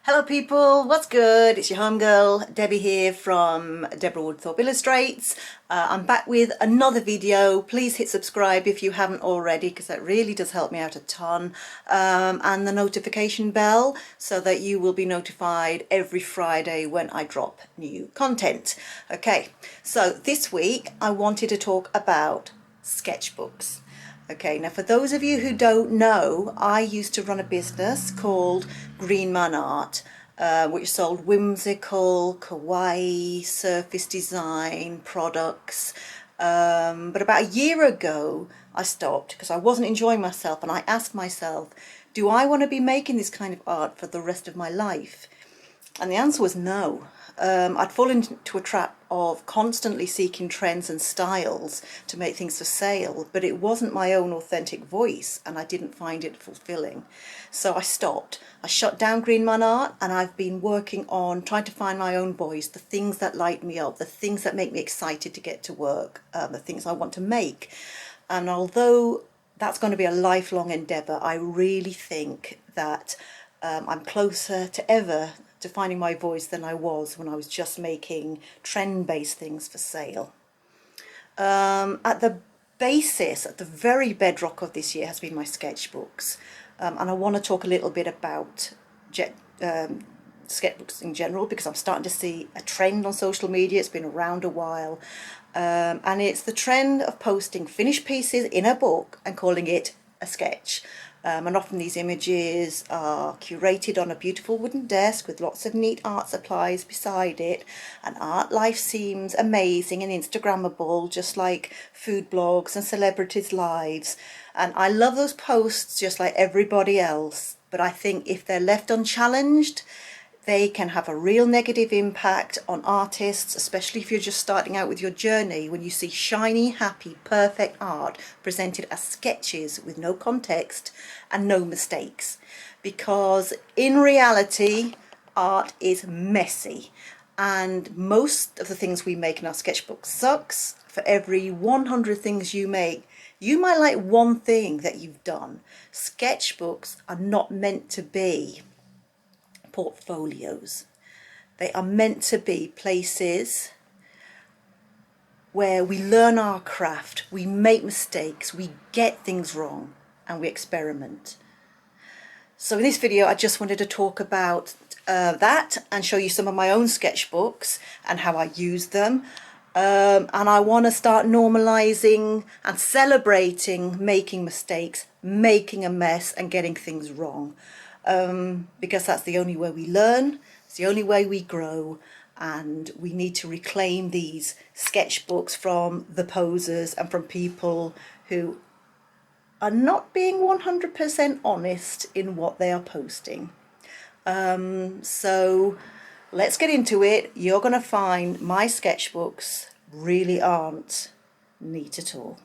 Hello people, what's good? It's your homegirl Debbie here from Deborah Woodthorpe Illustrates. I'm back with another video. Please hit subscribe if you haven't already, because that really does help me out a ton, and the notification bell so that you will be notified every Friday when I drop new content. Okay, so this week I wanted to talk about sketchbooks. Okay, now for those of you who don't know, I used to run a business called Green Man Art, which sold whimsical, kawaii, surface design products. But about a year ago, I stopped because I wasn't enjoying myself, and I asked myself, do I want to be making this kind of art for the rest of my life? And the answer was no. I'd fallen into a trap of constantly seeking trends and styles to make things for sale, but it wasn't my own authentic voice and I didn't find it fulfilling. So I stopped. I shut down Green Man Art, and I've been working on trying to find my own voice, the things that light me up, the things that make me excited to get to work, the things I want to make. And although that's going to be a lifelong endeavour, I really think that I'm closer to ever to finding my voice than I was when I was just making trend-based things for sale. At the basis, at the very bedrock of this year has been my sketchbooks, and I want to talk a little bit about sketchbooks in general, because I'm starting to see a trend on social media. It's been around a while, and it's the trend of posting finished pieces in a book and calling it a sketch. And often these images are curated on a beautiful wooden desk with lots of neat art supplies beside it, and art life seems amazing and Instagrammable, just like food blogs and celebrities' lives. And I love those posts just like everybody else, but I think if they're left unchallenged, they can have a real negative impact on artists, especially if you're just starting out with your journey, when you see shiny, happy, perfect art presented as sketches with no context and no mistakes. Because in reality, art is messy, and most of the things we make in our sketchbook sucks. For every 100 things you make, you might like one thing that you've done. Sketchbooks are not meant to be portfolios. They are meant to be places where we learn our craft, we make mistakes, we get things wrong, and we experiment. So in this video, I just wanted to talk about that and show you some of my own sketchbooks and how I use them. And I want to start normalizing and celebrating making mistakes, making a mess, and getting things wrong. Because that's the only way we learn, it's the only way we grow, and we need to reclaim these sketchbooks from the posers and from people who are not being 100% honest in what they are posting. So let's get into it. You're going to find my sketchbooks really aren't neat at all.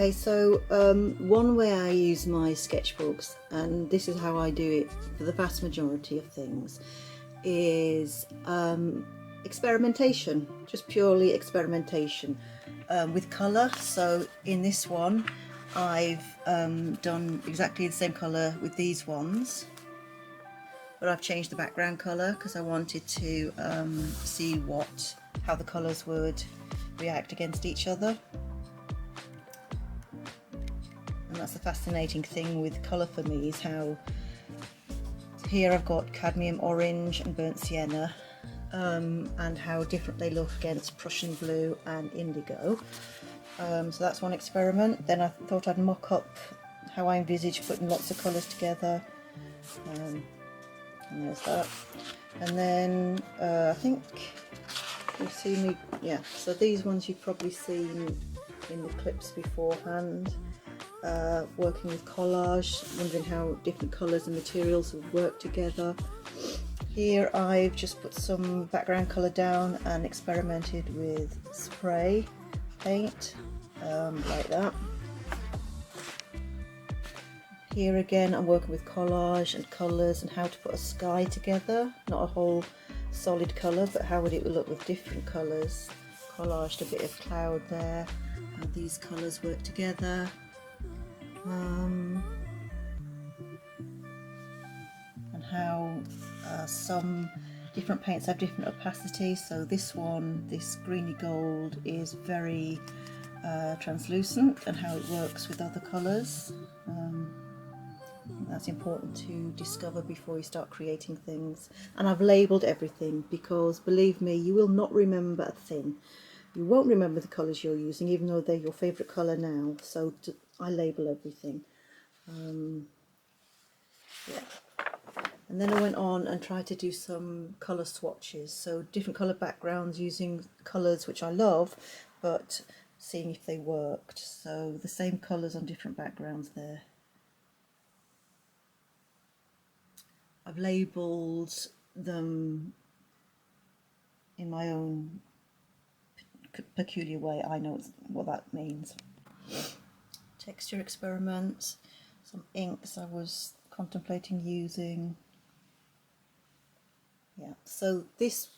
Okay, so one way I use my sketchbooks, and this is how I do it for the vast majority of things, is experimentation, just purely experimentation with colour. So in this one I've done exactly the same colour with these ones, but I've changed the background colour because I wanted to see how the colours would react against each other. And that's the fascinating thing with colour for me, is how here I've got cadmium orange and burnt sienna, and how different they look against Prussian blue and indigo. So that's one experiment. Then I thought I'd mock up how I envisage putting lots of colours together, and there's that. And then I think you've seen me, yeah, so these ones you've probably seen in the clips beforehand. Working with collage, wondering how different colours and materials would work together. Here I've just put some background colour down and experimented with spray paint, like that. Here again I'm working with collage and colours and how to put a sky together, not a whole solid colour, but how would it look with different colours. Collaged a bit of cloud there, and these colours work together. And how some different paints have different opacities. So this one, this greeny gold, is very translucent, and how it works with other colours. That's important to discover before you start creating things. And I've labelled everything because, believe me, you will not remember a thing. You won't remember the colours you're using, even though they're your favourite colour now. So I label everything. Yeah. And then I went on and tried to do some colour swatches, so different colour backgrounds using colours which I love, but seeing if they worked. So the same colours on different backgrounds there. I've labelled them in my own peculiar way. I know what that means. Texture experiments, some inks I was contemplating using. Yeah, so this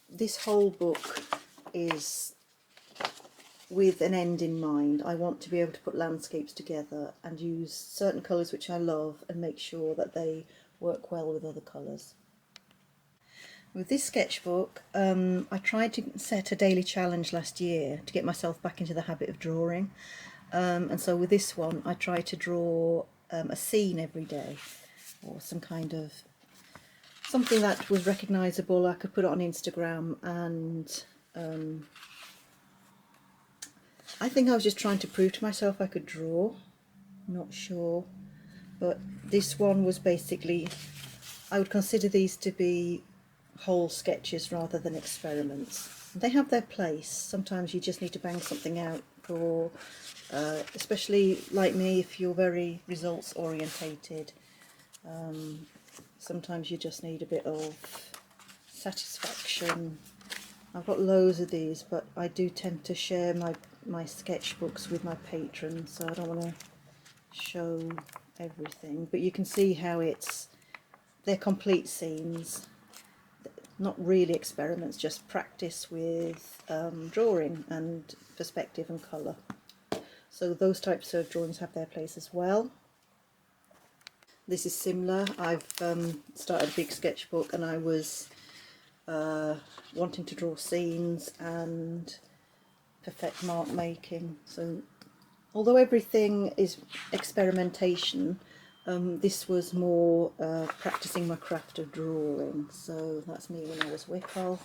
whole book is with an end in mind. I want to be able to put landscapes together and use certain colours which I love and make sure that they work well with other colours. With this sketchbook, I tried to set a daily challenge last year to get myself back into the habit of drawing. And so with this one I tried to draw a scene every day, or some kind of something that was recognisable. I could put it on Instagram, and I think I was just trying to prove to myself I could draw. Not sure, but this one was basically, I would consider these to be whole sketches rather than experiments. They have their place. Sometimes you just need to bang something out for especially like me, if you're very results orientated, sometimes you just need a bit of satisfaction. I've got loads of these, but I do tend to share my sketchbooks with my patrons, so I don't want to show everything, but you can see how they're complete scenes, not really experiments, just practice with drawing and perspective and colour. So those types of drawings have their place as well. This is similar. I've started a big sketchbook, and I was wanting to draw scenes and perfect mark making. So although everything is experimentation, This was more practicing my craft of drawing. So that's me when I was little.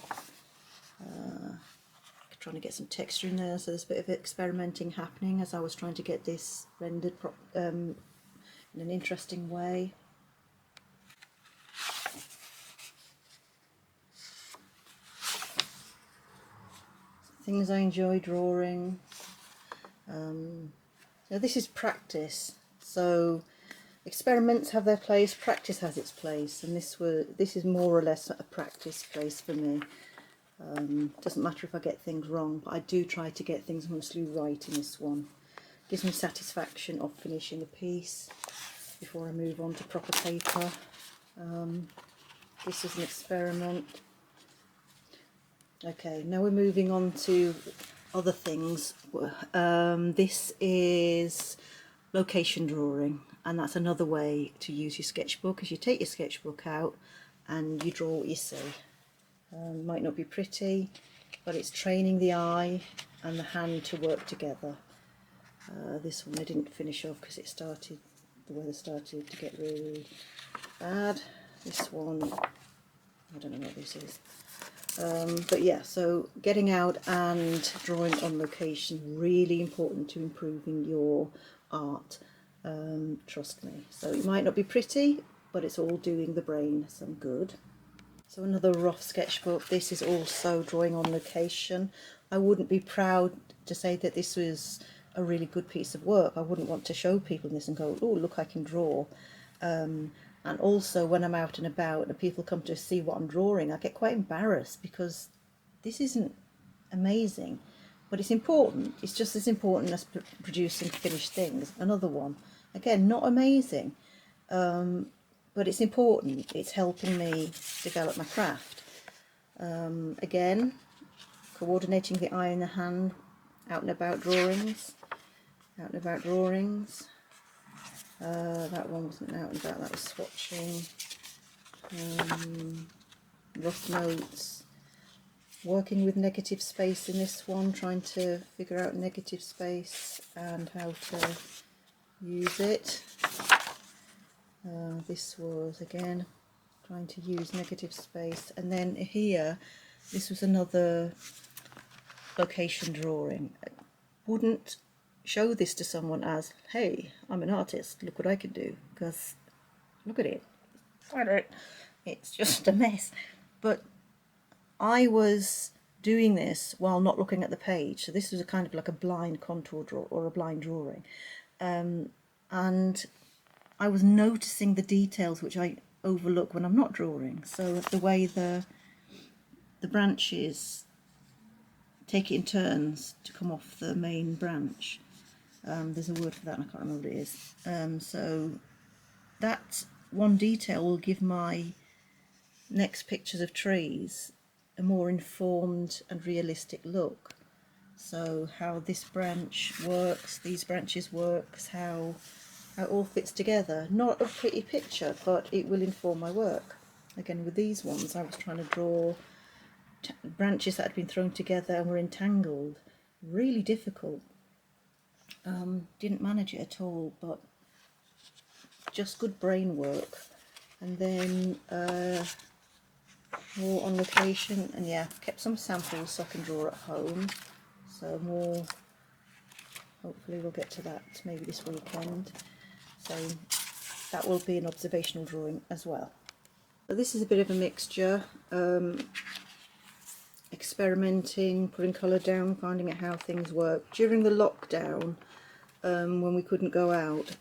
Trying to get some texture in there, so there's a bit of experimenting happening as I was trying to get this rendered in an interesting way. Things I enjoy drawing. So this is practice. So experiments have their place, practice has its place, and this is more or less a practice place for me. Doesn't matter if I get things wrong, but I do try to get things mostly right in this one. Gives me satisfaction of finishing a piece before I move on to proper paper. This is an experiment. Okay, now we're moving on to other things. This is location drawing, and that's another way to use your sketchbook, is you take your sketchbook out and you draw what you see. Might not be pretty, but it's training the eye and the hand to work together. This one I didn't finish off because the weather started to get really bad. This one, I don't know what this is. But yeah, so getting out and drawing on location, really important to improving your art, trust me. So it might not be pretty, but it's all doing the brain some good. So another rough sketchbook. This is also drawing on location. I wouldn't be proud to say that this was a really good piece of work. I wouldn't want to show people this and go, oh, look, I can draw. And also when I'm out and about and people come to see what I'm drawing, I get quite embarrassed because this isn't amazing, but it's important. It's just as important as producing finished things. Another one, again, not amazing, but it's important. It's helping me develop my craft. Again, coordinating the eye and the hand, out and about drawings. Out and about drawings. That one wasn't out and about, that was swatching. Rough notes. Working with negative space in this one, trying to figure out negative space and how to use it. This was again trying to use negative space, and then here this was another location drawing. I wouldn't show this to someone as, hey, I'm an artist, look what I can do, because look at it, it's just a mess. But I was doing this while not looking at the page, so this was a kind of like a blind contour draw or a blind drawing, and I was noticing the details which I overlook when I'm not drawing. So the way the branches take it in turns to come off the main branch. There's a word for that and I can't remember what it is. So that one detail will give my next pictures of trees a more informed and realistic look. So how this branch works, these branches works, how it all fits together. Not a pretty picture, but it will inform my work. Again, with these ones I was trying to draw branches that had been thrown together and were entangled. Really difficult. Didn't manage it at all, but just good brain work. And then more on location, and yeah, kept some samples so I can draw at home. So more, hopefully we'll get to that maybe this weekend. So that will be an observational drawing as well. So this is a bit of a mixture. Experimenting, putting colour down, finding out how things work. During the lockdown, when we couldn't go out,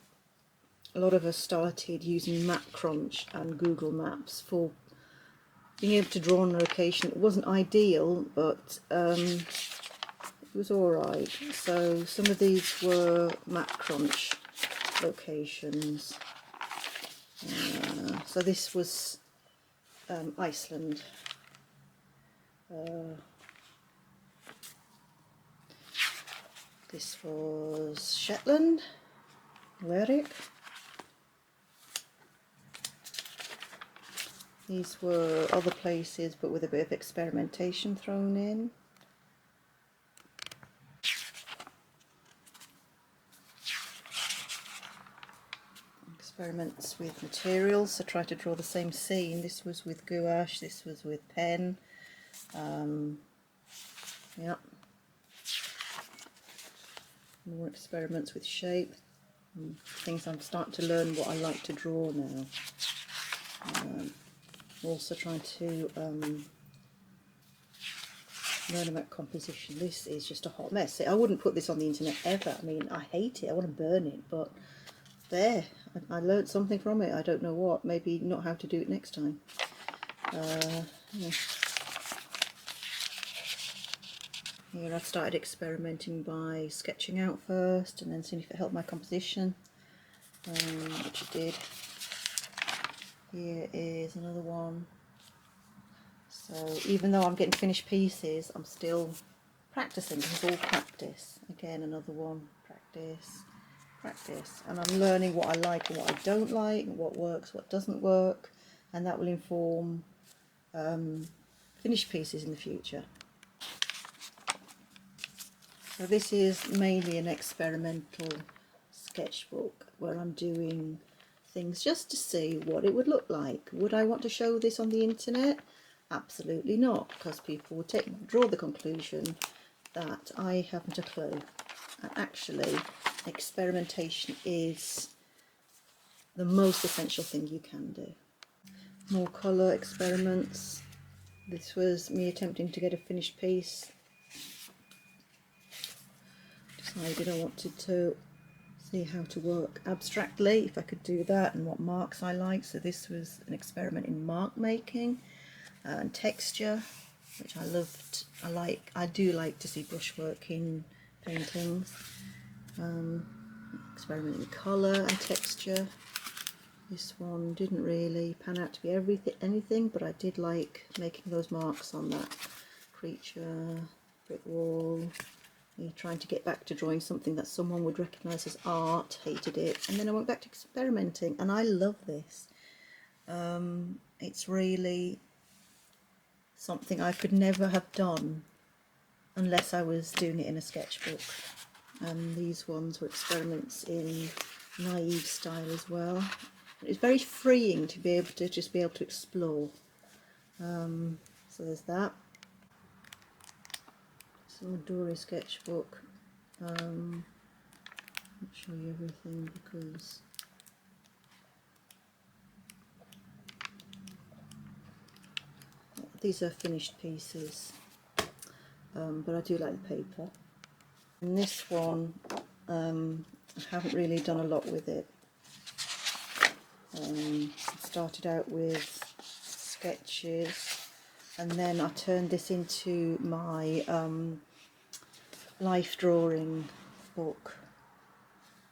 a lot of us started using MapCrunch and Google Maps for being able to draw on location. It wasn't ideal, but it was alright. So some of these were MapCrunch locations. So this was Iceland. This was Shetland, Lerwick. These were other places but with a bit of experimentation thrown in. experiments with materials, so try to draw the same scene. This was with gouache, this was with pen. Yeah. More experiments with shape. Things I'm starting to learn what I like to draw now. Also trying to learn about composition. This is just a hot mess. I wouldn't put this on the internet ever. I mean, I hate it. I want to burn it, but there, I learned something from it. I don't know what. Maybe not how to do it next time. Yeah. Here I've started experimenting by sketching out first and then seeing if it helped my composition, which it did. Here is another one. So even though I'm getting finished pieces, I'm still practicing. It's all practice. Again, another one. Practice, practice. And I'm learning what I like and what I don't like, what works, what doesn't work, and that will inform finished pieces in the future. So this is mainly an experimental sketchbook where I'm doing things just to see what it would look like. Would I want to show this on the internet? Absolutely not, because people would draw the conclusion that I haven't a clue. And actually, experimentation is the most essential thing you can do. More colour experiments. This was me attempting to get a finished piece. Decided I wanted to see how to work abstractly, if I could do that, and what marks I like. So this was an experiment in mark making and texture, which I loved. I do like to see brushwork in paintings. Experiment in colour and texture. This one didn't really pan out to be anything, but I did like making those marks on that creature, brick wall. Trying to get back to drawing something that someone would recognise as art, hated it, and then I went back to experimenting, and I love this. It's really something I could never have done unless I was doing it in a sketchbook. And these ones were experiments in naive style as well. It's very freeing to be able to just be able to explore. So there's that. Some Dory sketchbook. Not show you everything because these are finished pieces, but I do like the paper. And this one, I haven't really done a lot with it. I started out with sketches, and then I turned this into my life drawing book,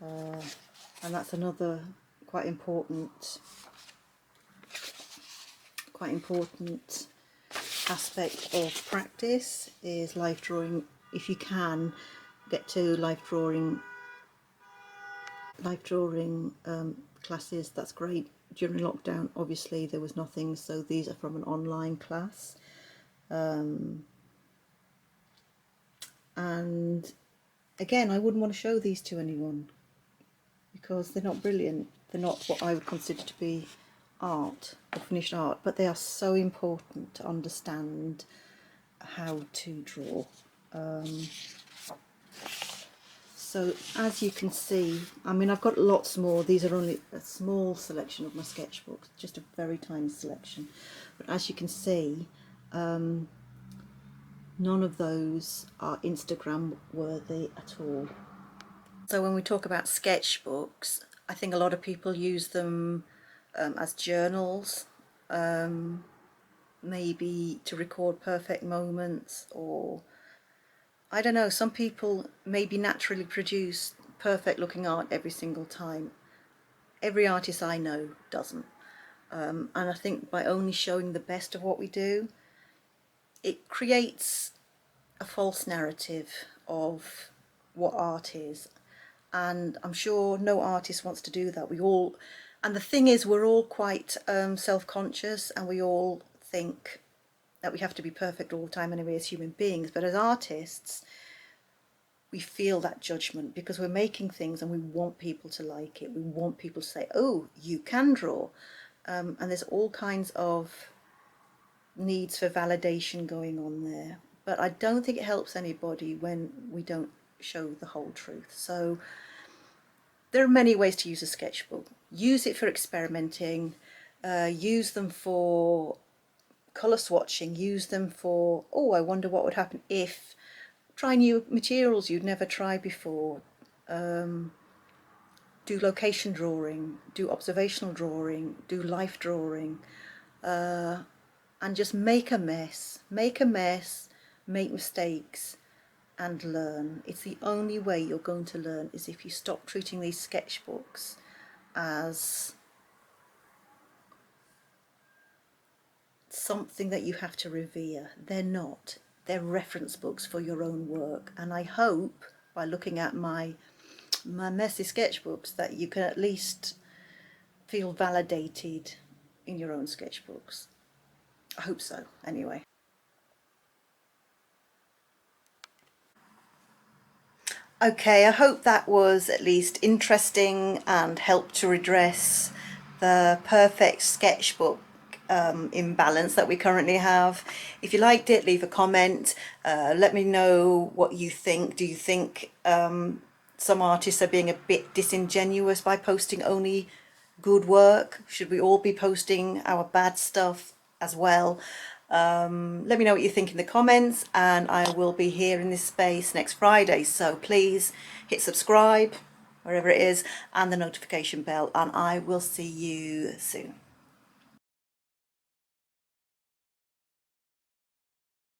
and that's another quite important aspect of practice, is life drawing. If you can get to life drawing classes, that's great. During lockdown obviously there was nothing, so these are from an online class, and again, I wouldn't want to show these to anyone because they're not brilliant. They're not what I would consider to be art or finished art, but they are so important to understand how to draw. So as you can see, I mean, I've got lots more. These are only a small selection of my sketchbooks, just a very tiny selection. But as you can see, none of those are Instagram worthy at all. So when we talk about sketchbooks, I think a lot of people use them as journals, maybe to record perfect moments, or I don't know, some people maybe naturally produce perfect looking art every single time. Every artist I know doesn't. And I think by only showing the best of what we do, it creates a false narrative of what art is. And I'm sure no artist wants to do that. And the thing is, we're all quite self-conscious, and we all think that we have to be perfect all the time anyway as human beings. But as artists, we feel that judgment because we're making things and we want people to like it. We want people to say, oh, you can draw. And there's all kinds of needs for validation going on there. But I don't think it helps anybody when we don't show the whole truth. So there are many ways to use a sketchbook. Use it for experimenting, use them for colour swatching, use them for, oh, I wonder what would happen if, try new materials you'd never tried before, do location drawing, do observational drawing, do life drawing, and just make a mess, make mistakes and learn. It's the only way you're going to learn, is if you stop treating these sketchbooks as something that you have to revere. They're not. They're reference books for your own work, and I hope by looking at my messy sketchbooks that you can at least feel validated in your own sketchbooks. I hope so, anyway. Okay, I hope that was at least interesting and helped to redress the perfect sketchbook imbalance that we currently have. If you liked it, leave a comment. Let me know what you think. Do you think some artists are being a bit disingenuous by posting only good work? Should we all be posting our bad stuff as well? Let me know what you think in the comments, and I will be here in this space next Friday, so please hit subscribe wherever it is and the notification bell, and I will see you soon.